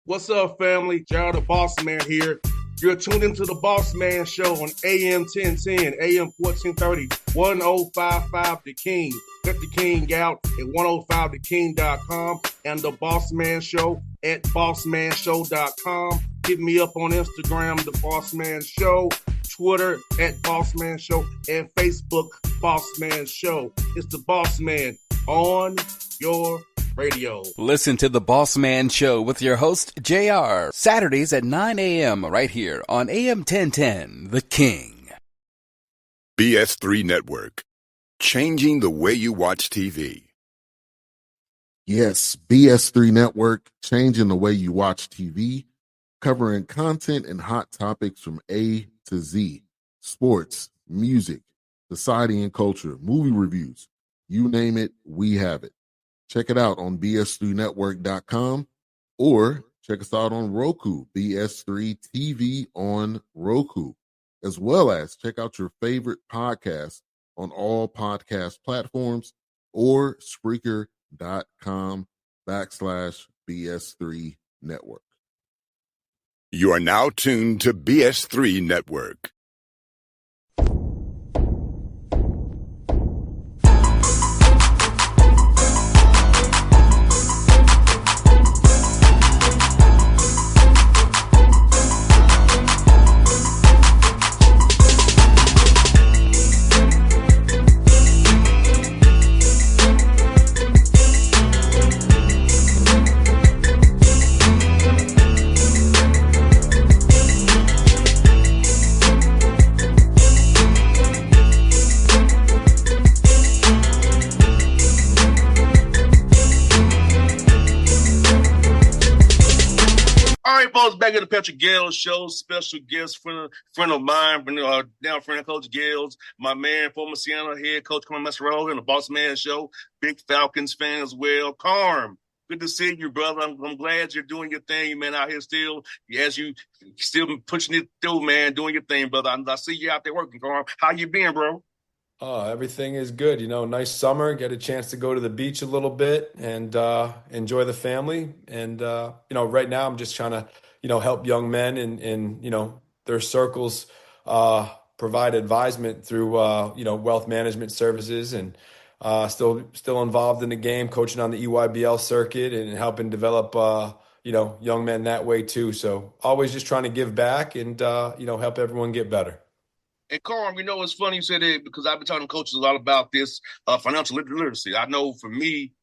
What's up, family? Gerald the Bossman here. You're tuned into the Bossman Show on AM 1010, AM 1430, 1055 The King. Let the King out at 105theking.com and the Bossman Show at bossmanshow.com. Hit me up on Instagram, The Bossman Show, Twitter at Bossman Show, and Facebook, Bossman Show. It's the Bossman on your radio. Listen to the Bossman Show with your host, JR, Saturdays at 9 a.m. right here on AM 1010, The King. BS3 Network, changing the way you watch TV. Yes, BS3 Network, changing the way you watch TV, covering content and hot topics from A to Z, sports, music, society and culture, movie reviews, you name it, we have it. Check it out on bs3network.com or check us out on Roku, BS3 TV on Roku, as well as check out your favorite podcast on all podcast platforms or Spreaker.com/BS3 Network. You are now tuned to BS3 Network. Back at the Patrick Gayle Show, special guest friend of mine, now friend of Coach Gayle's, my man, former Siena head coach, Carm Massarola, and the Bossman Show, big Falcons fan as well. Carm, good to see you, brother. I'm glad you're doing your thing, man, out here still, as you still pushing it through, man, doing your thing, brother. I see you out there working, Carm. How you been, bro? Everything is good. Nice summer, get a chance to go to the beach a little bit and enjoy the family. And, right now I'm just trying to, help young men in their circles provide advisement through, wealth management services and still involved in the game, coaching on the EYBL circuit and helping develop, young men that way too. So always just trying to give back and, help everyone get better. And Carm, it's funny you said that because I've been talking to coaches a lot about this financial literacy. I know for me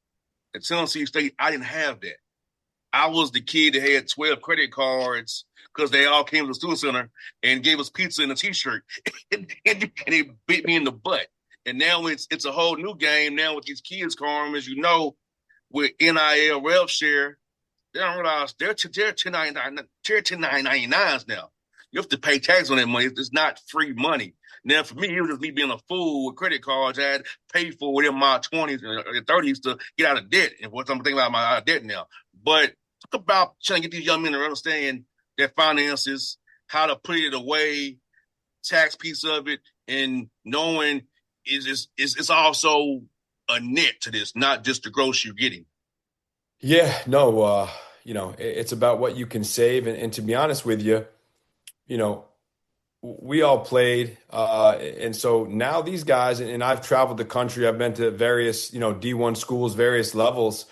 at Tennessee State, I didn't have that. I was the kid that had 12 credit cards because they all came to the student center and gave us pizza and a T-shirt, and they bit me in the butt. And now it's a whole new game now with these kids, Carm, as you know, with NIL rev share. They don't realize they're 1099s now. You have to pay tax on that money. It's not free money. Now, for me, it was just me being a fool with credit cards. I had paid for it in my 20s and 30s to get out of debt. And what I'm thinking about my debt now. But talk about trying to get these young men to understand their finances, how to put it away, tax piece of it, and knowing it's also a net to this, not just the gross you're getting. Yeah, no, it's about what you can save. And to be honest with you, we all played. And so now these guys, and I've traveled the country, I've been to various, D1 schools, various levels,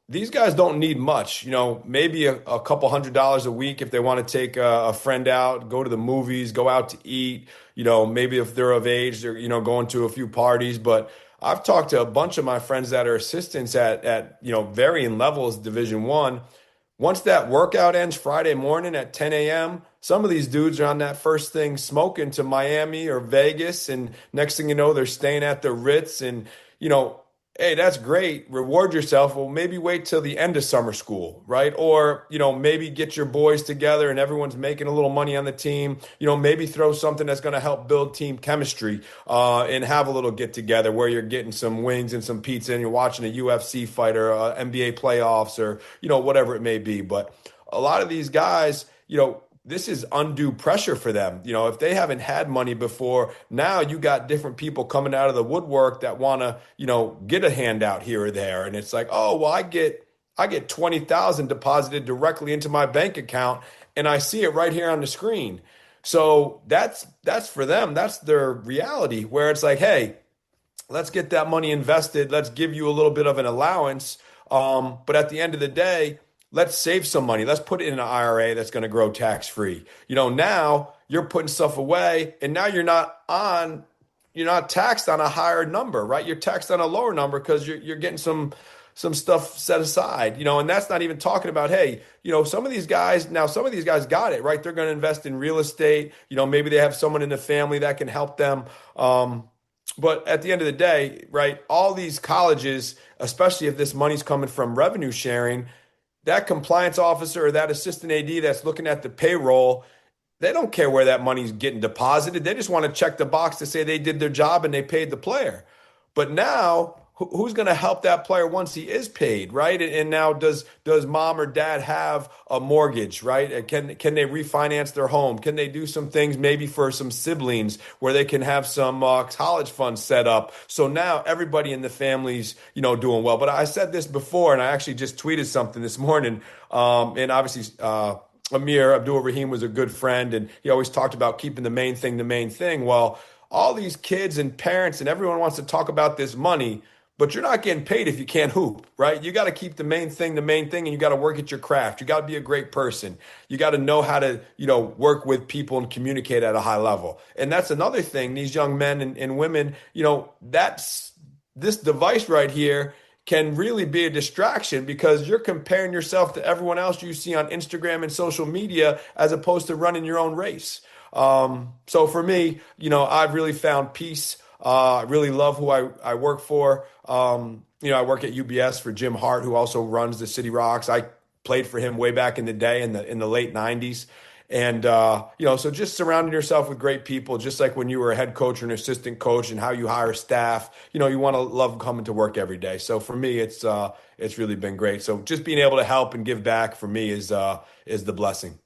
these guys don't need much, maybe a couple $100 a week if they want to take a friend out, go to the movies, go out to eat, maybe if they're of age, they're, going to a few parties. But I've talked to a bunch of my friends that are assistants at varying levels, Division I. Once that workout ends Friday morning at 10 a.m., some of these dudes are on that first thing smoking to Miami or Vegas. And next thing you know, they're staying at the Ritz. And, hey, that's great. Reward yourself. Well, maybe wait till the end of summer school, right? Or, maybe get your boys together and everyone's making a little money on the team. Maybe throw something that's going to help build team chemistry and have a little get together where you're getting some wings and some pizza and you're watching a UFC fight or NBA playoffs or, whatever it may be. But a lot of these guys, this is undue pressure for them. If they haven't had money before, now you got different people coming out of the woodwork that want to, get a handout here or there. And it's like, oh, well, I get I get 20,000 deposited directly into my bank account, and I see it right here on the screen. So that's for them. That's their reality, where it's like, hey, let's get that money invested. Let's give you a little bit of an allowance. But at the end of the day, let's save some money. Let's put it in an IRA that's going to grow tax free. Now you're putting stuff away, and now you're not taxed on a higher number, right? You're taxed on a lower number because you're getting some stuff set aside, and that's not even talking about, hey, some of these guys got it, right? They're going to invest in real estate. Maybe they have someone in the family that can help them. But at the end of the day, right, all these colleges, especially if this money's coming from revenue sharing, that compliance officer or that assistant AD that's looking at the payroll, they don't care where that money's getting deposited. They just want to check the box to say they did their job and they paid the player. But now, who's going to help that player once he is paid, right? And now, does mom or dad have a mortgage, right? Can they refinance their home? Can they do some things maybe for some siblings where they can have some college funds set up? So now everybody in the family's doing well. But I said this before, and I actually just tweeted something this morning, and obviously. Amir Abdul Rahim was a good friend, and he always talked about keeping the main thing the main thing. Well, all these kids and parents and everyone wants to talk about this money, but you're not getting paid if you can't hoop, right? You got to keep the main thing, and you got to work at your craft. You got to be a great person. You got to know how to, work with people and communicate at a high level. And that's another thing, these young men and women, that's this device right here can really be a distraction because you're comparing yourself to everyone else you see on Instagram and social media as opposed to running your own race. So for me, I've really found peace. I really love who I work for. I work at UBS for Jim Hart, who also runs the City Rocks. I played for him way back in the day in the late 90s. And, so just surrounding yourself with great people, just like when you were a head coach or an assistant coach and how you hire staff, you want to love coming to work every day. So for me, it's really been great. So just being able to help and give back for me is the blessing.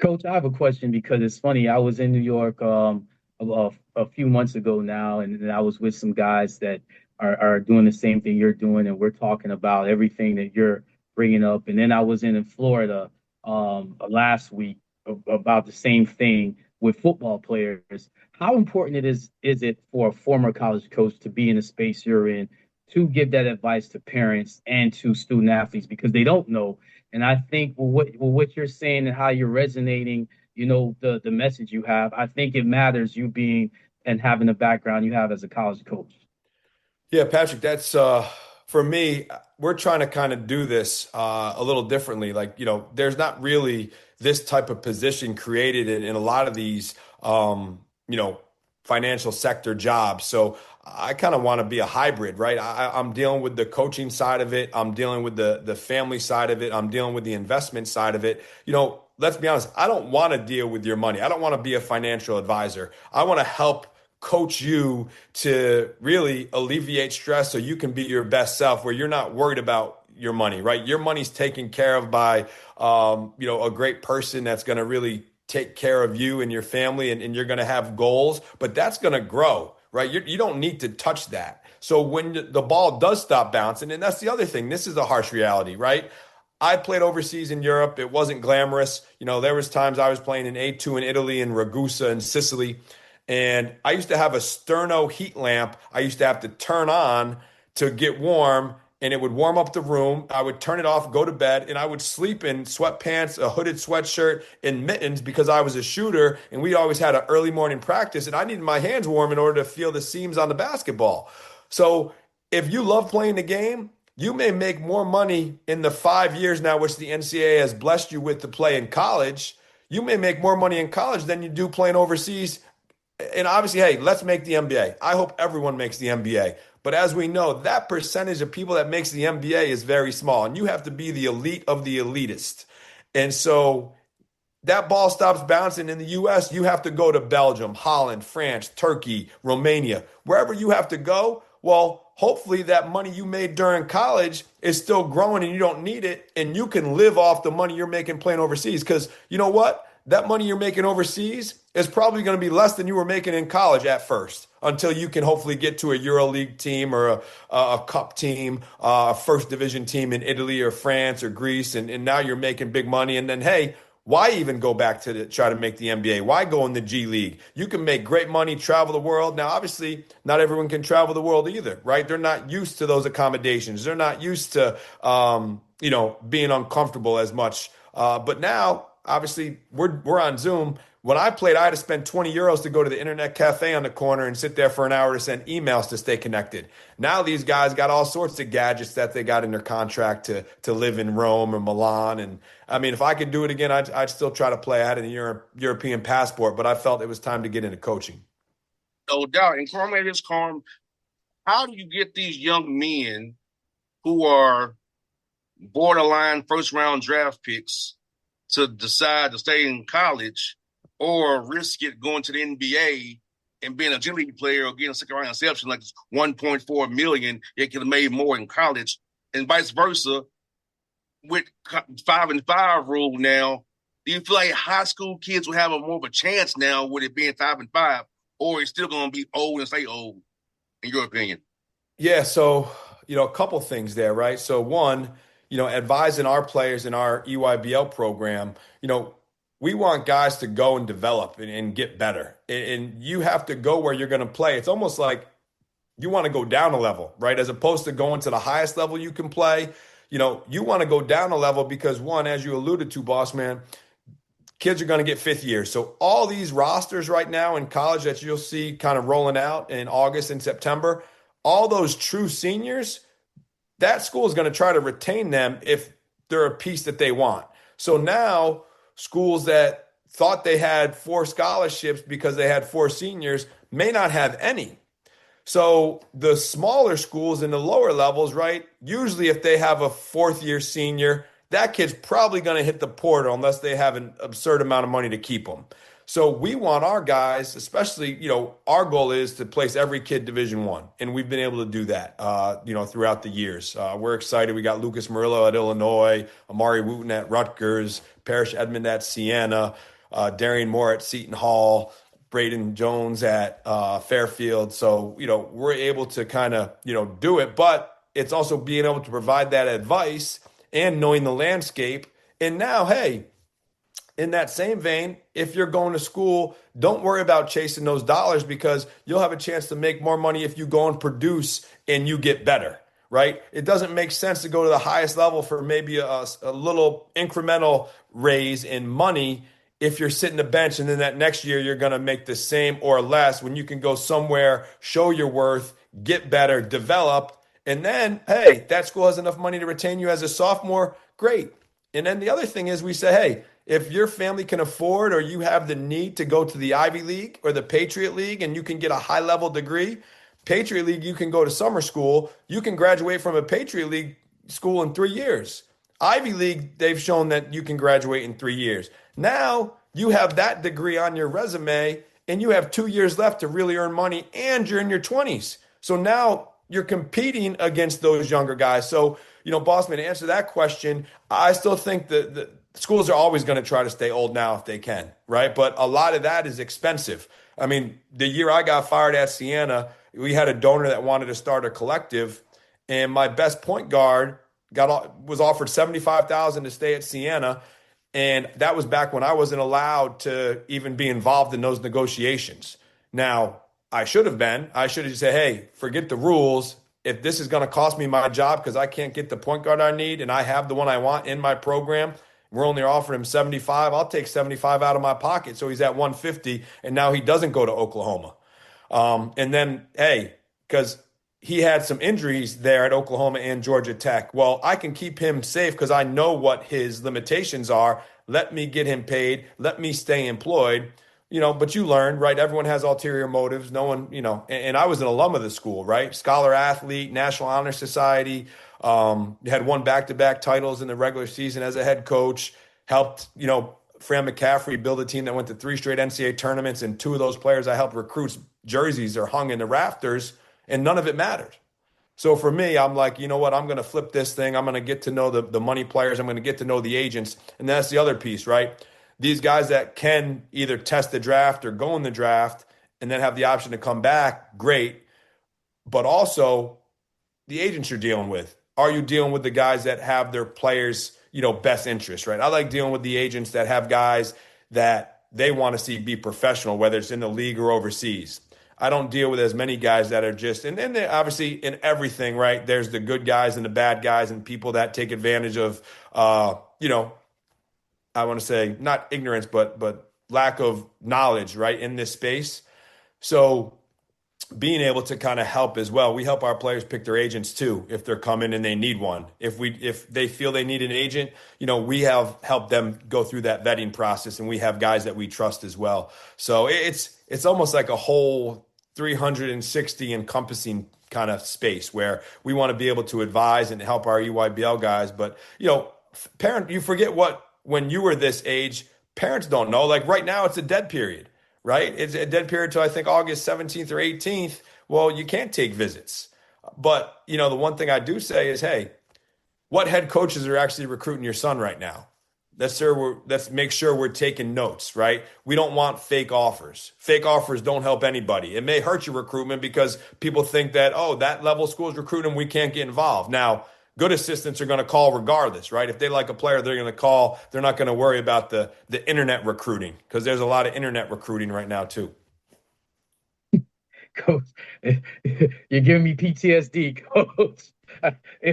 Coach, I have a question because it's funny. I was in New York a few months ago now, and I was with some guys that are doing the same thing you're doing, and we're talking about everything that you're bringing up. And then I was in Florida last week about the same thing with football players. How important is it for a former college coach to be in the space you're in to give that advice to parents and to student athletes because they don't know? And I think what you're saying and how you're resonating, the message you have, I think it matters you being and having the background you have as a college coach. Yeah, Patrick, that's for me, we're trying to kind of do this a little differently. Like, there's not really this type of position created in a lot of these, financial sector jobs. So I kind of want to be a hybrid, right? I'm dealing with the coaching side of it. I'm dealing with the family side of it. I'm dealing with the investment side of it. Let's be honest. I don't want to deal with your money. I don't want to be a financial advisor. I want to help coach you to really alleviate stress so you can be your best self where you're not worried about your money, right? Your money's taken care of by, a great person that's going to really take care of you and your family and you're going to have goals, but that's going to grow, right? You don't need to touch that. So when the ball does stop bouncing, and that's the other thing, this is a harsh reality, right? I played overseas in Europe. It wasn't glamorous. There was times I was playing in A2 in Italy and Ragusa in Sicily. And I used to have a sterno heat lamp I used to have to turn on to get warm, and it would warm up the room. I would turn it off, go to bed, and I would sleep in sweatpants, a hooded sweatshirt, and mittens because I was a shooter, and we always had an early morning practice, and I needed my hands warm in order to feel the seams on the basketball. So if you love playing the game, you may make more money in the 5 years now, which the NCAA has blessed you with to play in college. You may make more money in college than you do playing overseas. And obviously, hey, let's make the NBA. I hope everyone makes the NBA. But as we know, that percentage of people that makes the NBA is very small. And you have to be the elite of the elitist. And so that ball stops bouncing in the U.S., you have to go to Belgium, Holland, France, Turkey, Romania, wherever you have to go. Well, hopefully that money you made during college is still growing and you don't need it. And you can live off the money you're making playing overseas. Because you know what? That money you're making overseas is probably going to be less than you were making in college at first. until you can hopefully get to a EuroLeague team or a cup team, a first division team in Italy or France or Greece, and now you're making big money. And then, hey, why even go back to try to make the NBA? Why go in the G League? You can make great money, travel the world. Now, obviously, not everyone can travel the world either, right? They're not used to those accommodations. They're not used to, being uncomfortable as much. But now, obviously, we're on Zoom. When I played, I had to spend 20 euros to go to the internet cafe on the corner and sit there for an hour to send emails to stay connected. Now these guys got all sorts of gadgets that they got in their contract to live in Rome or Milan. And I mean, if I could do it again, I'd still try to play. I had a European passport, but I felt it was time to get into coaching. No doubt. And Carm, how do you get these young men who are borderline first round draft picks to decide to stay in college or risk it going to the NBA and being a G League player or getting a second round exception like $1.4 million, it could have made more in college, and vice versa with 5-5 rule now? Do you feel like high school kids will have more of a chance now with it being 5-5, or it's still going to be old and stay old, in your opinion? Yeah, so, a couple things there, right? So one, advising our players in our EYBL program, we want guys to go and develop and get better. And you have to go where you're going to play. It's almost like you want to go down a level, right? As opposed to going to the highest level you can play. You want to go down a level because, one, as you alluded to, Bossman, kids are going to get fifth years. So all these rosters right now in college that you'll see kind of rolling out in August and September, all those true seniors, that school is going to try to retain them if they're a piece that they want. So now schools that thought they had 4 scholarships because they had 4 seniors may not have any. So the smaller schools in the lower levels, right, usually if they have a 4th-year senior, that kid's probably going to hit the portal unless they have an absurd amount of money to keep them. So we want our guys, especially, our goal is to place every kid Division I, and we've been able to do that, throughout the years. We're excited. We got Lucas Murillo at Illinois, Amari Wooten at Rutgers, Parrish Edmond at Siena, Darian Moore at Seton Hall, Braden Jones at Fairfield. So, we're able to kind of, do it, but it's also being able to provide that advice and knowing the landscape. And now, hey, in that same vein, if you're going to school, don't worry about chasing those dollars because you'll have a chance to make more money if you go and produce and you get better, right? It doesn't make sense to go to the highest level for maybe a little incremental raise in money if you're sitting the bench and then that next year you're going to make the same or less when you can go somewhere, show your worth, get better, develop, and then, hey, that school has enough money to retain you as a sophomore, great. And then the other thing is we say, hey, if your family can afford or you have the need to go to the Ivy League or the Patriot League and you can get a high-level degree, Patriot League, you can go to summer school. You can graduate from a Patriot League school in 3 years. Ivy League, they've shown that you can graduate in 3 years. Now you have that degree on your resume and you have 2 years left to really earn money and you're in your 20s. So now you're competing against those younger guys. So, Bossman, to answer that question, I still think that the schools are always going to try to stay old now if they can, right? But a lot of that is expensive. I mean, the year I got fired at Siena, we had a donor that wanted to start a collective, and my best point guard was offered $75,000 to stay at Siena, and that was back when I wasn't allowed to even be involved in those negotiations. Now, I should have just said, hey, forget the rules. If this is going to cost me my job because I can't get the point guard I need and I have the one I want in my program, we're only offering him 75. I'll take 75 out of my pocket. So he's at 150 and now he doesn't go to Oklahoma. And then, hey, because he had some injuries there at Oklahoma and Georgia Tech. Well, I can keep him safe because I know what his limitations are. Let me get him paid. Let me stay employed. But you learn, right? Everyone has ulterior motives. No one, and I was an alum of the school, right? Scholar athlete, National Honor Society, had won back-to-back titles in the regular season as a head coach, helped, Fran McCaffrey build a team that went to 3 straight NCAA tournaments, and 2 of those players I helped recruits jerseys are hung in the rafters, and none of it mattered. So for me, I'm like, you know what? I'm going to flip this thing. I'm going to get to know the money players. I'm going to get to know the agents. And that's the other piece, right? These guys that can either test the draft or go in the draft and then have the option to come back, great. But also the agents you're dealing with. Are you dealing with the guys that have their players, best interest, right? I like dealing with the agents that have guys that they want to see be professional, whether it's in the league or overseas. I don't deal with as many guys that are just, and then obviously in everything, right? There's the good guys and the bad guys and people that take advantage of, I want to say not ignorance, but lack of knowledge, right, in this space. So being able to kind of help as well. We help our players pick their agents too if they're coming and they need one. If they feel they need an agent, we have helped them go through that vetting process, and we have guys that we trust as well. So it's almost like a whole 360 encompassing kind of space where we want to be able to advise and help our EYBL guys. But parent, you forget when you were this age, parents don't know. Like right now, it's a dead period. Right? It's a dead period till I think August 17th or 18th. Well, you can't take visits. But, the one thing I do say is, hey, what head coaches are actually recruiting your son right now? Let's make sure we're taking notes, right? We don't want fake offers. Fake offers don't help anybody. It may hurt your recruitment because people think that, that level school is recruiting, we can't get involved. Now, good assistants are going to call regardless, right? If they like a player, they're going to call. They're not going to worry about the internet recruiting because there's a lot of internet recruiting right now too. Coach, you're giving me PTSD, Coach.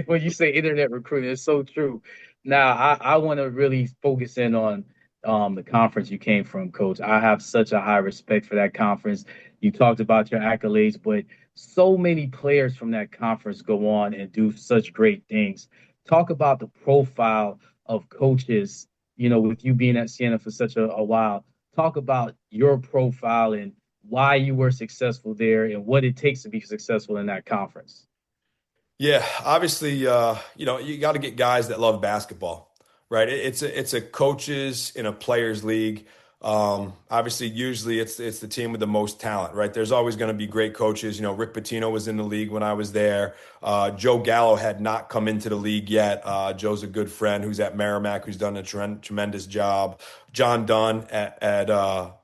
When you say internet recruiting, it's so true. Now, I want to really focus in on the conference you came from, Coach. I have such a high respect for that conference. You talked about your accolades, but so many players from that conference go on and do such great things. Talk about the profile of coaches, with you being at Siena for such a while. Talk about your profile and why you were successful there and what it takes to be successful in that conference. Yeah, obviously, you got to get guys that love basketball, right? It's a coaches in a players league. Obviously, usually it's the team with the most talent, right? There's always going to be great coaches. Rick Pitino was in the league when I was there. Joe Gallo had not come into the league yet. Joe's a good friend who's at Merrimack, who's done a tremendous job. John Dunn at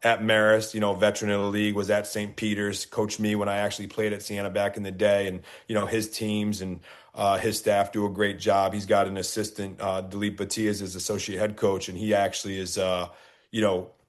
Marist, veteran of the league, was at St. Peter's, coached me when I actually played at Siena back in the day, and his teams and his staff do a great job. He's got an assistant, Dilip Bhatia, is his associate head coach, and he actually is a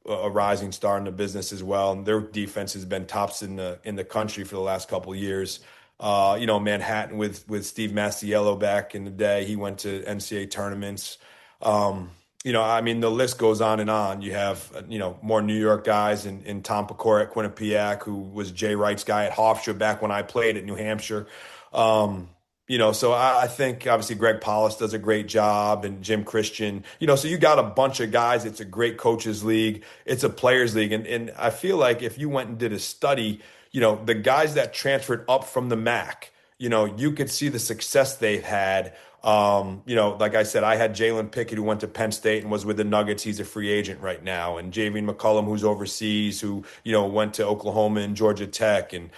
rising star in the business as well. And their defense has been tops in the country for the last couple of years. Manhattan with Steve Masiello back in the day, he went to NCAA tournaments. The list goes on and on. You have, more New York guys in Tom Pecora at Quinnipiac, who was Jay Wright's guy at Hofstra back when I played at New Hampshire. So I think obviously Greg Paulus does a great job, and Jim Christian, so you got a bunch of guys. It's a great coaches league. It's a players league. And I feel like if you went and did a study, the guys that transferred up from the MAC, you could see the success they've had. Like I said, I had Jalen Pickett, who went to Penn State and was with the Nuggets. He's a free agent right now. And Javian McCullum, who's overseas, who, went to Oklahoma and Georgia Tech. And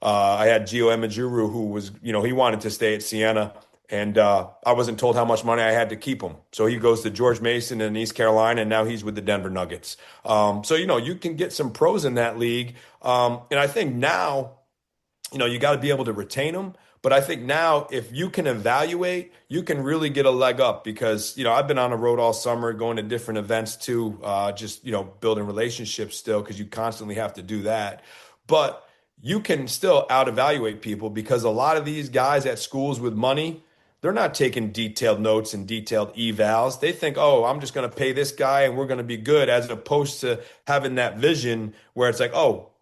I had Gio Emajuru, who was, he wanted to stay at Siena, and I wasn't told how much money I had to keep him. So he goes to George Mason in East Carolina, and now he's with the Denver Nuggets. You can get some pros in that league. And I think now, you got to be able to retain them. But I think now if you can evaluate, you can really get a leg up because, I've been on the road all summer going to different events too, just, building relationships still because you constantly have to do that. But you can still out-evaluate people because a lot of these guys at schools with money, they're not taking detailed notes and detailed evals. They think, I'm just going to pay this guy and we're going to be good, as opposed to having that vision where it's like,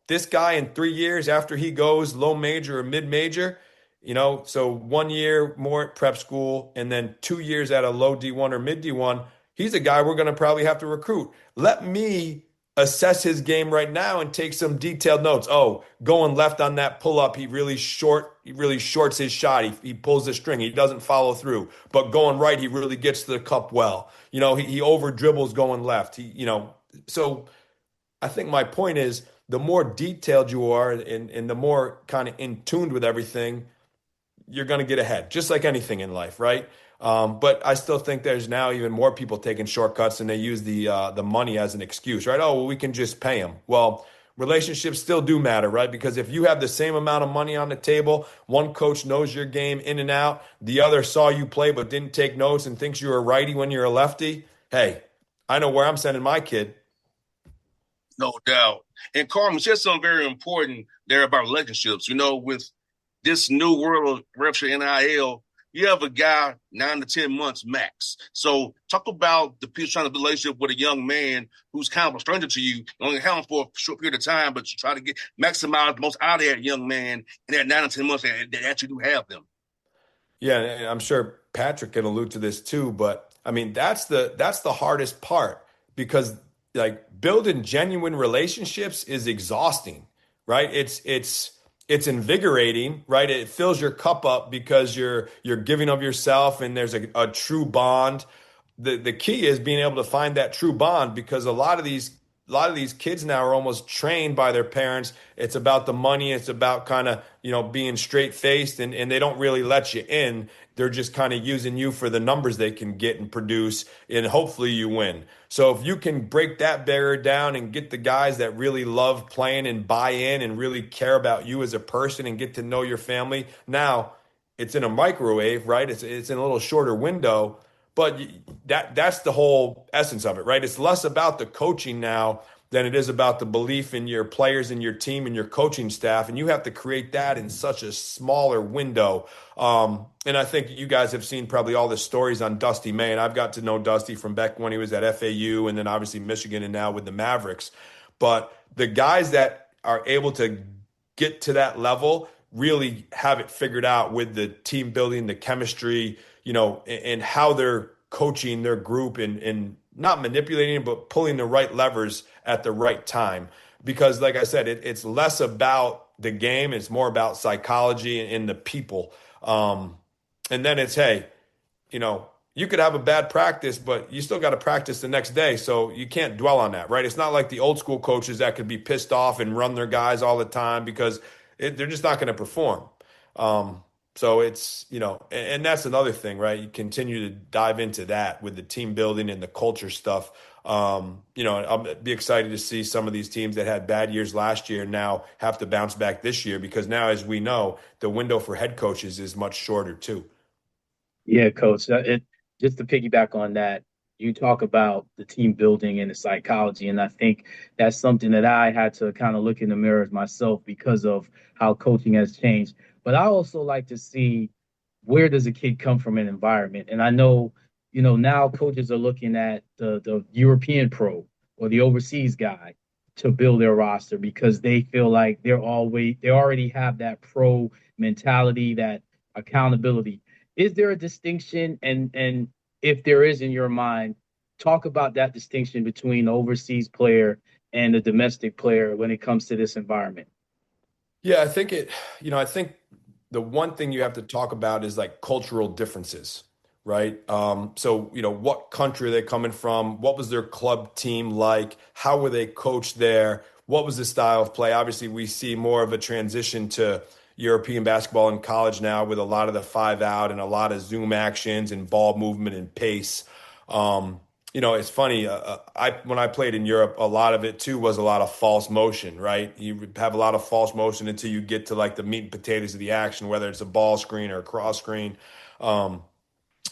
this guy in 3 years after he goes low major or mid major, so 1 year more at prep school and then 2 years at a low D1 or mid D1, he's a guy we're going to probably have to recruit. Let me assess his game right now and take some detailed notes. Going left on that pull-up, he really shorts his shot. He pulls the string. He doesn't follow through. But going right, he really gets to the cup well. He over dribbles going left. So I think my point is the more detailed you are and the more kind of in tune with everything, you're going to get ahead, just like anything in life, right? But I still think there's now even more people taking shortcuts, and they use the money as an excuse, right? We can just pay them. Well, relationships still do matter, right? Because if you have the same amount of money on the table, one coach knows your game in and out, the other saw you play but didn't take notes and thinks you're a righty when you're a lefty. Hey, I know where I'm sending my kid. No doubt. And Carmen said something very important there about relationships. With this new world of rupture NIL, you have a guy 9 to 10 months max. So talk about the people trying to build a relationship with a young man who's kind of a stranger to you. You only have him for a short period of time, but you try to maximize the most out of that young man in that 9 to 10 months that actually do have them. Yeah, and I'm sure Patrick can allude to this too, but I mean that's the hardest part because like building genuine relationships is exhausting, right? It's invigorating, right? It fills your cup up because you're giving of yourself and there's a true bond. The key is being able to find that true bond because a lot of these kids now are almost trained by their parents. It's about the money. It's about kind of, being straight faced and they don't really let you in. They're just kind of using you for the numbers they can get and produce and hopefully you win. So if you can break that barrier down and get the guys that really love playing and buy in and really care about you as a person and get to know your family, now it's in a microwave, right? It's in a little shorter window. But that's the whole essence of it, right? It's less about the coaching now than it is about the belief in your players and your team and your coaching staff. And you have to create that in such a smaller window. And I think you guys have seen probably all the stories on Dusty May. And I've got to know Dusty from back when he was at FAU and then obviously Michigan and now with the Mavericks. But the guys that are able to get to that level really have it figured out with the team building, the chemistry, and how they're coaching their group and not manipulating, but pulling the right levers at the right time. Because like I said, it's less about the game. It's more about psychology and the people. And then it's, hey, you could have a bad practice, but you still got to practice the next day. So you can't dwell on that, right? It's not like the old school coaches that could be pissed off and run their guys all the time because they're just not going to perform. So it's, and that's another thing, right? You continue to dive into that with the team building and the culture stuff. I'll be excited to see some of these teams that had bad years last year now have to bounce back this year because now, as we know, the window for head coaches is much shorter too. Yeah, coach. Just to piggyback on that, you talk about the team building and the psychology, and I think that's something that I had to kind of look in the mirror myself because of how coaching has changed. But I also like to see where does a kid come from an environment, and I know, now coaches are looking at the European pro or the overseas guy to build their roster because they feel like they already have that pro mentality, that accountability. Is there a distinction? And if there is in your mind, talk about that distinction between the overseas player and the domestic player when it comes to this environment. Yeah, I think the one thing you have to talk about is like cultural differences, right? So, what country are they coming from? What was their club team like? How were they coached there? What was the style of play? Obviously, we see more of a transition to European basketball in college now with a lot of the 5 out and a lot of zoom actions and ball movement and pace. It's funny. When I played in Europe, a lot of it too was a lot of false motion, right? You have a lot of false motion until you get to like the meat and potatoes of the action, whether it's a ball screen or a cross screen. But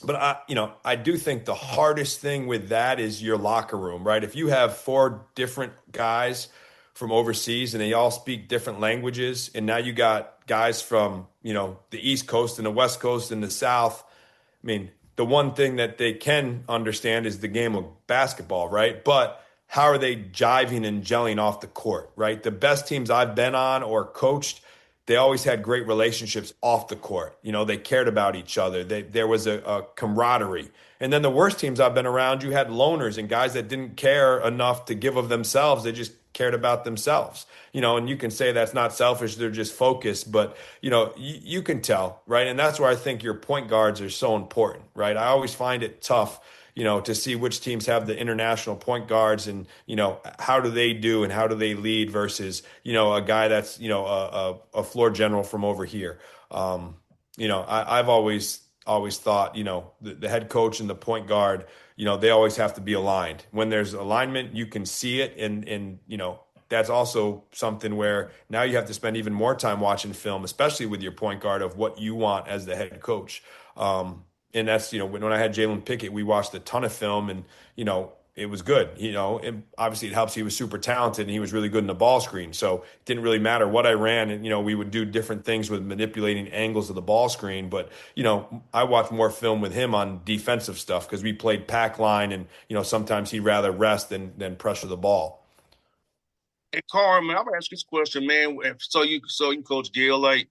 I do think the hardest thing with that is your locker room, right? If you have four different guys from overseas and they all speak different languages, and now you got guys from, the East Coast and the West Coast and the South. I mean, the one thing that they can understand is the game of basketball, right? But how are they jiving and gelling off the court, right? The best teams I've been on or coached, they always had great relationships off the court. They cared about each other. There was a camaraderie. And then the worst teams I've been around, you had loners and guys that didn't care enough to give of themselves. They just cared about themselves, and you can say that's not selfish. They're just focused, but you can tell, right? And that's where I think your point guards are so important, right? I always find it tough, to see which teams have the international point guards and, how do they do and how do they lead versus, a guy that's, a floor general from over here. I've always thought, the head coach and the point guard, they always have to be aligned. When there's alignment, you can see it and that's also something where now you have to spend even more time watching film, especially with your point guard, of what you want as the head coach. And that's, when I had Jalen Pickett, we watched a ton of film, and, it was good. Obviously it helps. He was super talented and he was really good in the ball screen. So it didn't really matter what I ran. And, we would do different things with manipulating angles of the ball screen. But, I watched more film with him on defensive stuff because we played pack line, and, sometimes he'd rather rest than pressure the ball. And Carl, man, I'm gonna ask you this question, man. So you coach Gayle, like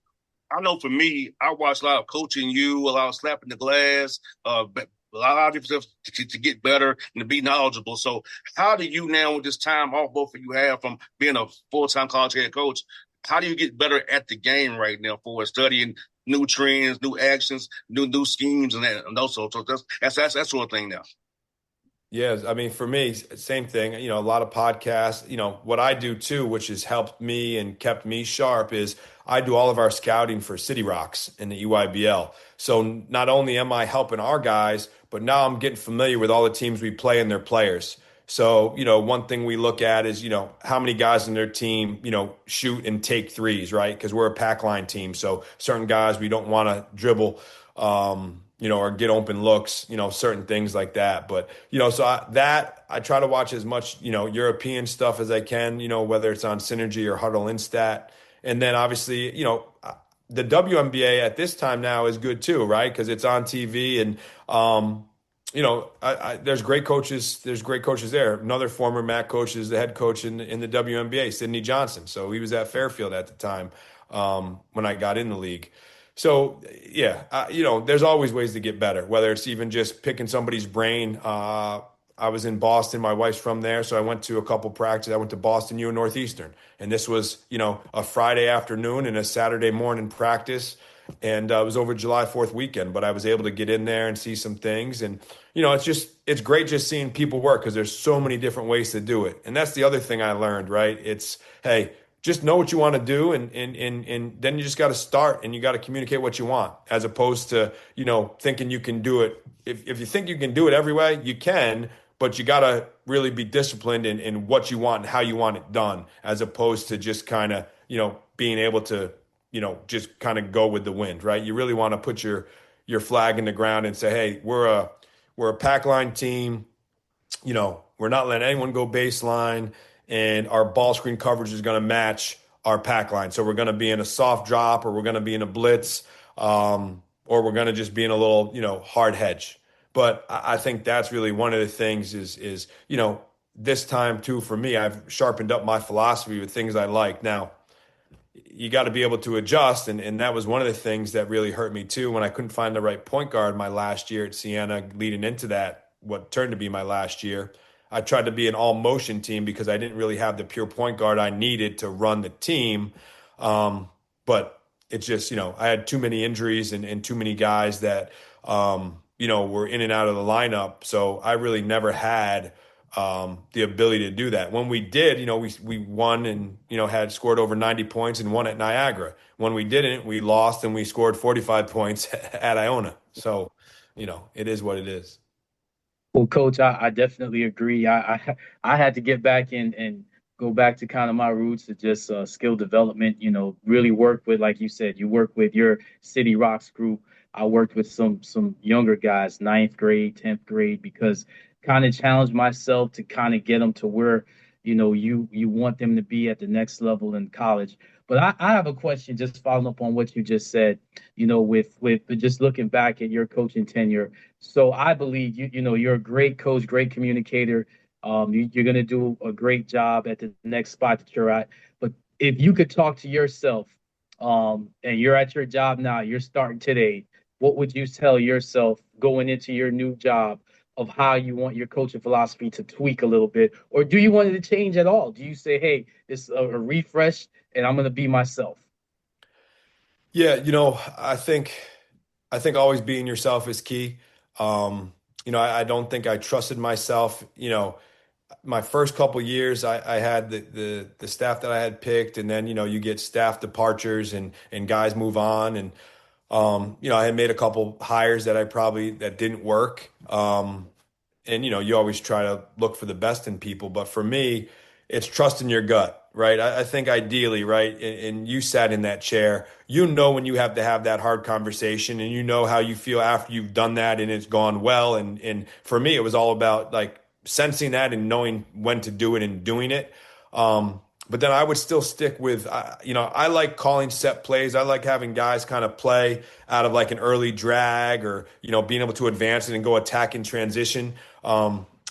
I know for me, I watch a lot of coaching you, a lot of slapping the glass, but a lot of different stuff to get better and to be knowledgeable. So how do you now, with this time off both of you have from being a full-time college head coach, how do you get better at the game right now for studying new trends, new actions, new schemes, and those sorts of that's that sort of thing now. Yes, I mean, for me, same thing. A lot of podcasts. What I do too, which has helped me and kept me sharp, is I do all of our scouting for City Rocks in the EYBL. So not only am I helping our guys, but now I'm getting familiar with all the teams we play and their players. So, one thing we look at is, how many guys in their team, shoot and take threes, right? Because we're a pack line team. So certain guys we don't want to dribble. Or get open looks, certain things like that. But, so I try to watch as much, European stuff as I can, whether it's on Synergy or Huddle Instat. And then obviously, the WNBA at this time now is good too, right? Because it's on TV, and, there's great coaches. There's great coaches there. Another former MAC coach is the head coach in the WNBA, Sidney Johnson. So he was at Fairfield at the time when I got in the league. So, yeah, there's always ways to get better, whether it's even just picking somebody's brain. I was in Boston. My wife's from there, so I went to a couple practices. I went to Boston U and Northeastern, and this was, a Friday afternoon and a Saturday morning practice, and it was over July 4th weekend, but I was able to get in there and see some things. And, it's great just seeing people work because there's so many different ways to do it. And that's the other thing I learned, right? It's, hey, just know what you want to do, and then you just got to start, and you got to communicate what you want, as opposed to, thinking you can do it. If you think you can do it every way, you can, but you got to really be disciplined in what you want and how you want it done, as opposed to just kind of, being able to, just kind of go with the wind, right? You really want to put your flag in the ground and say, hey, we're a pack line team. We're not letting anyone go baseline, and our ball screen coverage is going to match our pack line. So we're going to be in a soft drop, or we're going to be in a blitz, or we're going to just be in a little, hard hedge. But I think that's really one of the things is this time too, for me, I've sharpened up my philosophy with things I like. Now, you got to be able to adjust. And that was one of the things that really hurt me too, when I couldn't find the right point guard my last year at Siena, leading into that, what turned to be my last year. I tried to be an all motion team because I didn't really have the pure point guard I needed to run the team. But it's just, I had too many injuries and too many guys that, were in and out of the lineup. So I really never had the ability to do that. When we did, we won and, had scored over 90 points and won at Niagara. When we didn't, we lost and we scored 45 points at Iona. So, it is what it is. Well, Coach, I definitely agree. I had to get back and go back to kind of my roots of just skill development. Really work with, like you said, you work with your City Rocks group. I worked with some younger guys, ninth grade, 10th grade, because kind of challenge myself to kind of get them to where you want them to be at the next level in college. But I have a question, just following up on what you just said, with just looking back at your coaching tenure. So I believe you're a great coach, great communicator. You're going to do a great job at the next spot that you're at. But if you could talk to yourself, and you're at your job now, you're starting today, what would you tell yourself going into your new job of how you want your coaching philosophy to tweak a little bit? Or do you want it to change at all? Do you say, hey, this is a refresh and I'm going to be myself? Yeah, I think always being yourself is key. I don't think I trusted myself. My first couple years, I had the staff that I had picked, and then you get staff departures and guys move on, and I had made a couple hires that didn't work. And you always try to look for the best in people, but for me, it's trusting your gut, right? I think ideally, right, and you sat in that chair, you know when you have to have that hard conversation, and you know how you feel after you've done that and it's gone well. And for me, it was all about like sensing that and knowing when to do it and doing it. But then I would still stick with, I like calling set plays. I like having guys kind of play out of like an early drag or, being able to advance it and go attack in transition.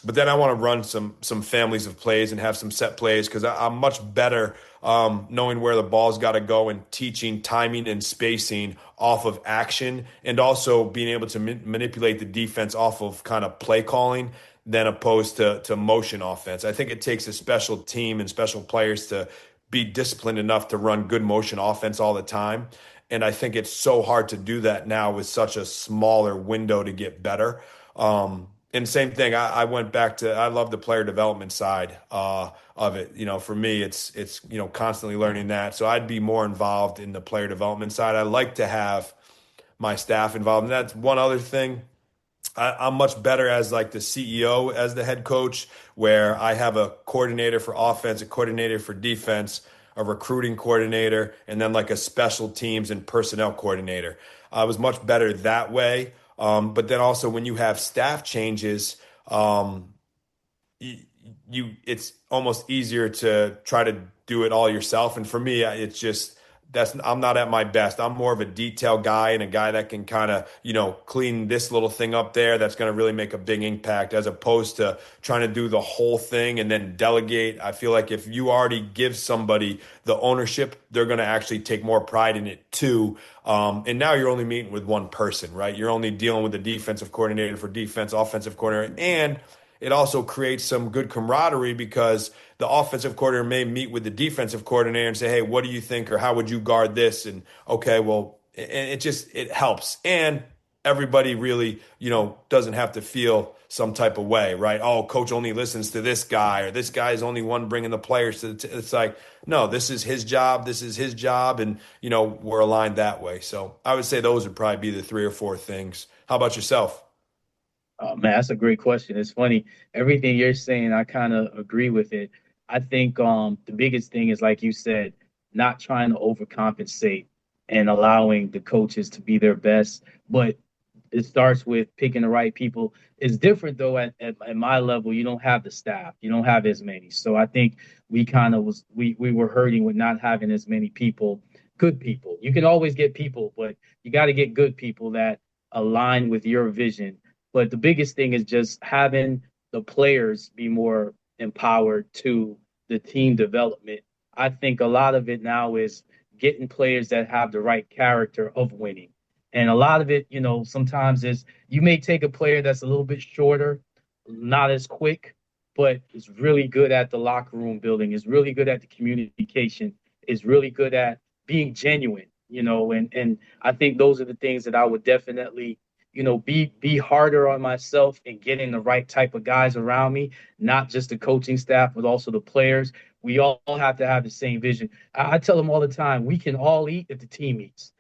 But then I want to run some families of plays and have some set plays because I'm much better knowing where the ball's got to go and teaching timing and spacing off of action and also being able to manipulate the defense off of kind of play calling than opposed to motion offense. I think it takes a special team and special players to be disciplined enough to run good motion offense all the time. And I think it's so hard to do that now with such a smaller window to get better. And same thing, I went back to, I love the player development side of it. For me, it's constantly learning that. So I'd be more involved in the player development side. I like to have my staff involved. And that's one other thing. I'm much better as like the CEO, as the head coach, where I have a coordinator for offense, a coordinator for defense, a recruiting coordinator, and then like a special teams and personnel coordinator. I was much better that way. But then also when you have staff changes, it's almost easier to try to do it all yourself. And for me, it's just I'm not at my best. I'm more of a detail guy and a guy that can kind of, clean this little thing up there that's going to really make a big impact as opposed to trying to do the whole thing and then delegate. I feel like if you already give somebody the ownership, they're going to actually take more pride in it too. And now you're only meeting with one person, right? You're only dealing with the defensive coordinator for defense, offensive coordinator, and it also creates some good camaraderie because the offensive coordinator may meet with the defensive coordinator and say, hey, what do you think? Or how would you guard this? And okay, well, and it helps. And everybody really, doesn't have to feel some type of way, right? Oh, coach only listens to this guy or this guy is only one bringing the players to it's like, no, this is his job. This is his job. And, we're aligned that way. So I would say those would probably be the 3 or 4 things. How about yourself? Man, that's a great question. It's funny. Everything you're saying, I kind of agree with it. I think the biggest thing is, like you said, not trying to overcompensate and allowing the coaches to be their best. But it starts with picking the right people. It's different though at my level. You don't have the staff. You don't have as many. So I think we kind of we were hurting with not having as many people, good people. You can always get people, but you got to get good people that align with your vision. But the biggest thing is just having the players be more empowered to the team development. I think a lot of it now is getting players that have the right character of winning. And a lot of it, sometimes is you may take a player that's a little bit shorter, not as quick, but is really good at the locker room building, is really good at the communication, is really good at being genuine, and I think those are the things that I would definitely be harder on myself and getting the right type of guys around me, not just the coaching staff, but also the players. We all have to have the same vision. I tell them all the time, we can all eat if the team eats.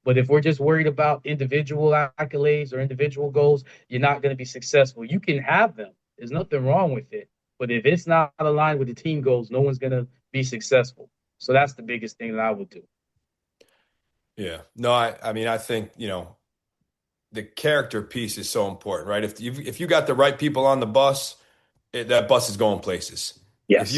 But if we're just worried about individual accolades or individual goals, you're not going to be successful. You can have them. There's nothing wrong with it. But if it's not aligned with the team goals, no one's going to be successful. So that's the biggest thing that I would do. Yeah. No, I mean, I think, the character piece is so important, right? If you got the right people on the bus, that bus is going places. Yes.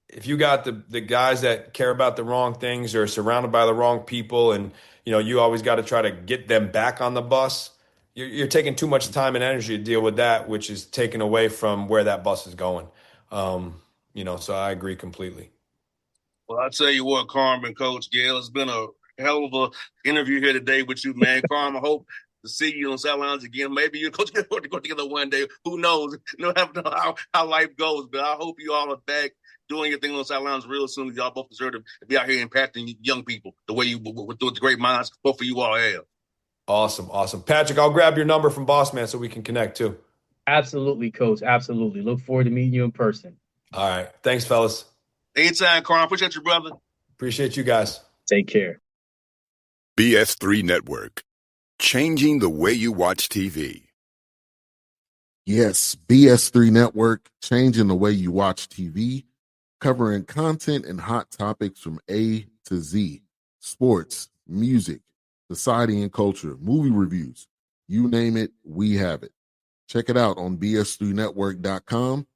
If you got the guys that care about the wrong things or are surrounded by the wrong people, and you always got to try to get them back on the bus, you're taking too much time and energy to deal with that, which is taken away from where that bus is going. So I agree completely. Well, I'll tell you what, Carmen, Coach Gayle, it's been a hell of a interview here today with you, man. Carmen, I hope to see you on sidelines again. Maybe you Coach Gayle to go together one day. Who knows? You don't know how life goes, but I hope you all are back doing your thing on the sidelines real soon. Y'all both deserve to be out here impacting young people the way you with the great minds both of you all have. Awesome. Patrick, I'll grab your number from Bossman so we can connect too. Absolutely, Coach. Absolutely. Look forward to meeting you in person. All right. Thanks, fellas. Anytime, Carmen. Appreciate you, brother. Appreciate you guys. Take care. BS3 Network, changing the way you watch TV. Yes, BS3 Network, changing the way you watch TV, covering content and hot topics from A to Z, sports, music, society and culture, movie reviews. You name it, we have it. Check it out on bs3network.com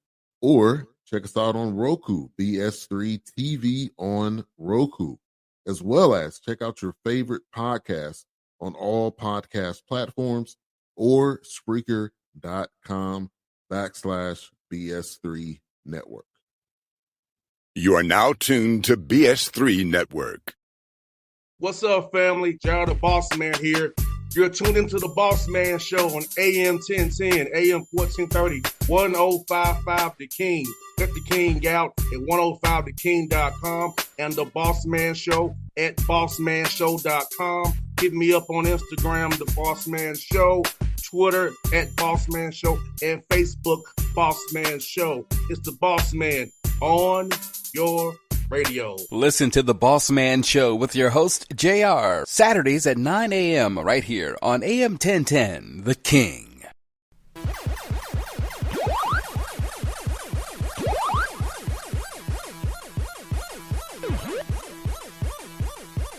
or check us out on Roku, BS3 TV on Roku, as well as check out your favorite podcast on all podcast platforms or Spreaker.com/BS3 Network. You are now tuned to BS3 Network. What's up, family? Gerald the Bossman here. You're tuned into the Bossman Show on AM 1010, AM 1430, 1055 The King. Let the King out at 105theking.com and the Bossman Show at bossmanshow.com. Hit me up on Instagram, The Bossman Show, Twitter at Bossman Show, and Facebook, Bossman Show. It's the Bossman on your radio. Listen to The Bossman Show with your host, JR, Saturdays at 9 a.m. right here on AM 1010, The King.